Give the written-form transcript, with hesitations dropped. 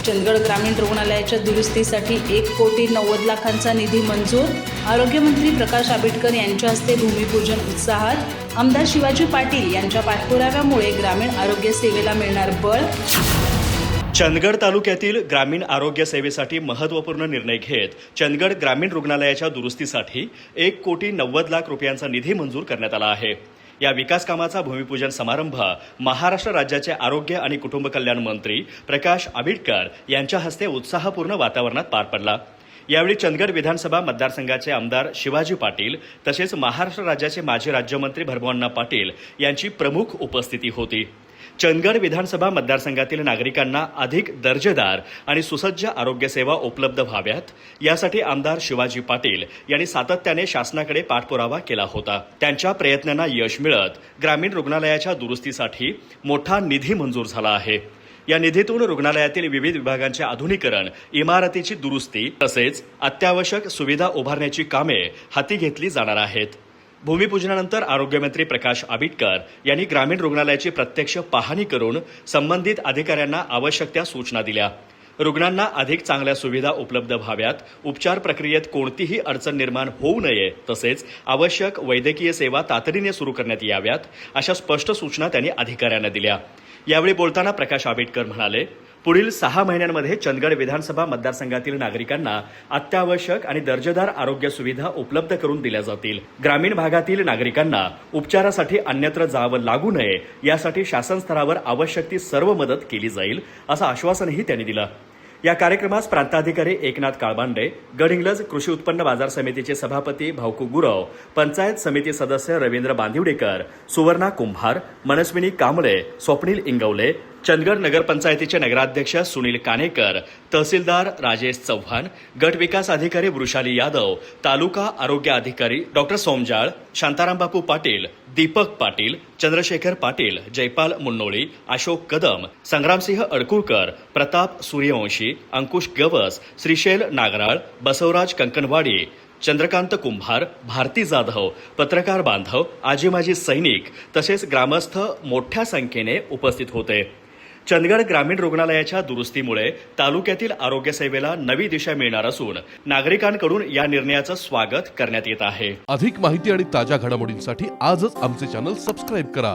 चंदगड ग्रामीण रुग्णालयाच्या दुरुस्तीसाठी 1,90,00,000चा निधी मंजूर। आरोग्यमंत्री प्रकाश आंबेडकर यांच्या हस्ते भूमिपूजन उत्साहात। आमदार शिवाजी पाटील यांच्या पाठपुराव्यामुळे ग्रामीण आरोग्य सेवेला मिळणार बळ। चंदगड तालुक्यातील ग्रामीण आरोग्य सेवेसाठी महत्त्वपूर्ण निर्णय घेत चंदगड ग्रामीण रुग्णालयाच्या दुरुस्तीसाठी 1,90,00,000 रुपयांचा निधी मंजूर करण्यात आला आहे। या विकास कामाचा भूमिपूजन समारंभ महाराष्ट्र राज्याचे आरोग्य आणि कुटुंब कल्याण मंत्री प्रकाश आंबेडकर यांच्या हस्ते उत्साहपूर्ण वातावरणात पार पडला। यावेळी चंदगड विधानसभा मतदारसंघाचे आमदार शिवाजी पाटील तसेच महाराष्ट्र राज्याचे माजी राज्यमंत्री भरभुअण्णा पाटील यांची प्रमुख उपस्थिती होती। चंदगड विधानसभा मतदारसंघातील नागरिकांना अधिक दर्जेदार आणि सुसज्ज आरोग्य सेवा उपलब्ध व्हाव्यात यासाठी आमदार शिवाजी पाटील यांनी सातत्याने शासनाकडे पाठपुरावा केला होता। त्यांच्या प्रयत्नांना यश मिळत ग्रामीण रुग्णालयाच्या दुरुस्तीसाठी मोठा निधी मंजूर झाला आहे। या निधीतून रुग्णालयातील विविध विभागांचे आधुनिकीकरण, इमारतीची दुरुस्ती तसेच अत्यावश्यक सुविधा उभारण्याची कामे हाती घेतली जाणार आहेत। भूमिपूजनानंतर आरोग्यमंत्री प्रकाश आंबेडकर यांनी ग्रामीण रुग्णालयाची प्रत्यक्ष पाहणी करून संबंधित अधिकाऱ्यांना आवश्यक त्या सूचना दिल्या। रुग्णांना अधिक चांगल्या सुविधा उपलब्ध व्हाव्यात, उपचार प्रक्रियेत कोणतीही अडचण निर्माण होऊ नये तसेच आवश्यक वैद्यकीय सेवा तातडीने सुरू करण्यात याव्यात अशा स्पष्ट सूचना त्यांनी अधिकाऱ्यांना दिल्या। यावेळी बोलताना प्रकाश आंबेडकर म्हणाले, पुढील 6 महिन्यांमध्ये चंदगड विधानसभा मतदारसंघातील नागरिकांना अत्यावश्यक आणि दर्जेदार आरोग्य सुविधा उपलब्ध करून दिल्या जातील। ग्रामीण भागातील नागरिकांना उपचारासाठी अन्यत्र जावं लागू नये यासाठी शासन स्तरावर आवश्यक ती सर्व मदत केली जाईल असं आश्वासनही त्यांनी दिलं। या कार्यक्रमास प्रांताधिकारी एकनाथ काळबांडे, गडहिंग्लज कृषी उत्पन्न बाजार समितीचे सभापती भाऊकू गुरव, पंचायत समिती सदस्य रवींद्र बांदिवडेकर, सुवर्णा कुंभार, मनस्विनी कांबळे, स्वप्नील इंगवले, चंदगड नगरपंचायतीचे नगराध्यक्ष सुनील कानेकर, तहसीलदार राजेश चव्हाण, गट विकास अधिकारी वृषाली यादव, तालुका आरोग्य अधिकारी डॉक्टर सोमजाळ, शांतारामबापू पाटील, दीपक पाटील, चंद्रशेखर पाटील, जयपाल मुन्नोळी, अशोक कदम, संग्रामसिंह अडकुळकर, प्रताप सूर्यवंशी, अंकुश गवस, श्रीशैल नागराळ, बसवराज कंकणवाडी, चंद्रकांत कुंभार, भारती जाधव, पत्रकार बांधव, आजी माजी सैनिक तसेच ग्रामस्थ मोठ्या संख्येने उपस्थित होते। चंदगड ग्रामीण रुग्णालयाच्या दुरुस्तीमुळे तालुक्यातील आरोग्य सेवेला नवी दिशा मिळणार असून नागरिकांकडून या निर्णयाचं स्वागत करण्यात येत आहे। अधिक माहिती आणि ताज्या घडामोडींसाठी आजच आमचे चॅनल सबस्क्राईब करा।